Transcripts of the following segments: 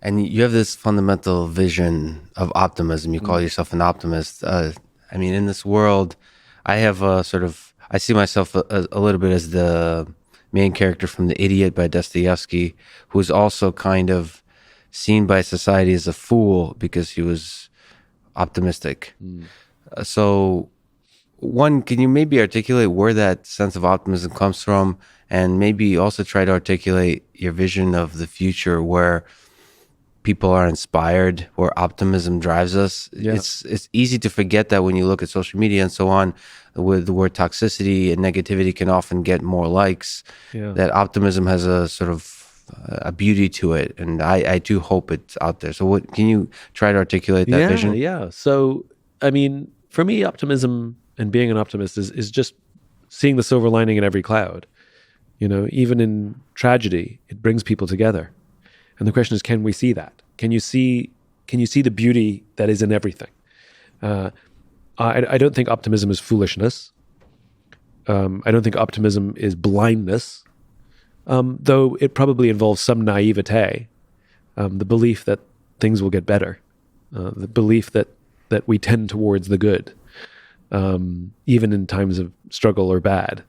And you have this fundamental vision of optimism. You call Mm. yourself an optimist. I mean, in this world, I have a sort of, I see myself a little bit as the main character from The Idiot by Dostoevsky, who's also kind of seen by society as a fool because he was optimistic. Mm. So, one, can you maybe articulate where that sense of optimism comes from? And maybe also try to articulate your vision of the future where people are inspired, where optimism drives us. Yeah. It's easy to forget that when you look at social media and so on, with the word toxicity and negativity can often get more likes. Yeah. That optimism has a sort of a beauty to it, and I do hope it's out there. So, what can you try to articulate that Yeah. vision? Yeah. So, I mean, for me, optimism and being an optimist is just seeing the silver lining in every cloud. Even in tragedy, it brings people together. And the question is, can we see that? Can you see the beauty that is in everything? Uh, I don't think optimism is foolishness. I don't think optimism is blindness, though it probably involves some naivete, the belief that things will get better, the belief that we tend towards the good, even in times of struggle or bad.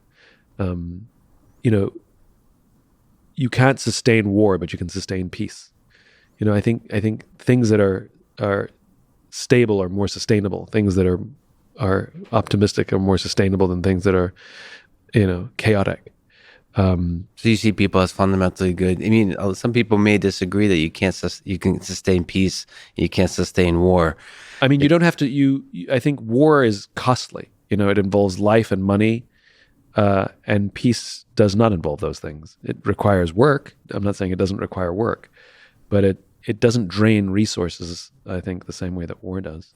Um, you know, you can't sustain war, but you can sustain peace. I think things that are stable are more sustainable. Things that are optimistic are more sustainable than things that are chaotic. So you see people as fundamentally good. I mean, some people may disagree that you can sustain peace, you can't sustain war. I mean, you don't have to. I think war is costly. It involves life and money, and peace does not involve those things. It requires work. I'm not saying it doesn't require work, but it doesn't drain resources, I think, the same way that war does.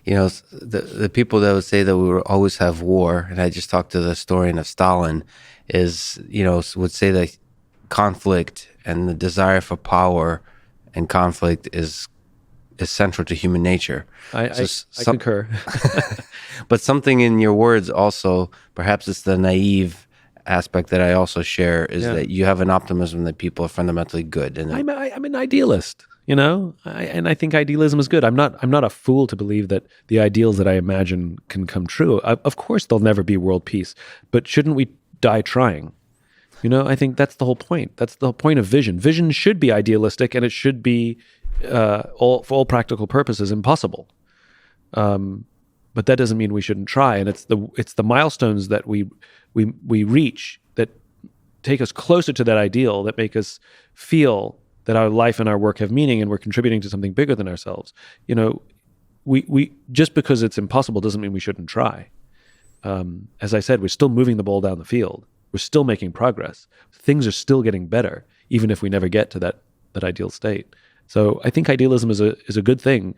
The people that would say that we will always have war, and I just talked to the historian of Stalin, would say that conflict and the desire for power and conflict is central to human nature. So I concur. but something in your words also, perhaps it's the naive aspect that I also share, is Yeah. that you have an optimism that people are fundamentally good, and I'm an idealist, and I think idealism is good. I'm not a fool to believe that the ideals that I imagine can come true. Of course, there'll never be world peace, but shouldn't we die trying? I think that's the whole point. That's the whole point of vision. Vision should be idealistic, and it should be, for all practical purposes, impossible. But that doesn't mean we shouldn't try. And it's the milestones that we reach that take us closer to that ideal, that make us feel that our life and our work have meaning and we're contributing to something bigger than ourselves. We just because it's impossible doesn't mean we shouldn't try. As I said, we're still moving the ball down the field. We're still making progress. Things are still getting better, even if we never get to that ideal state. So I think idealism is a good thing.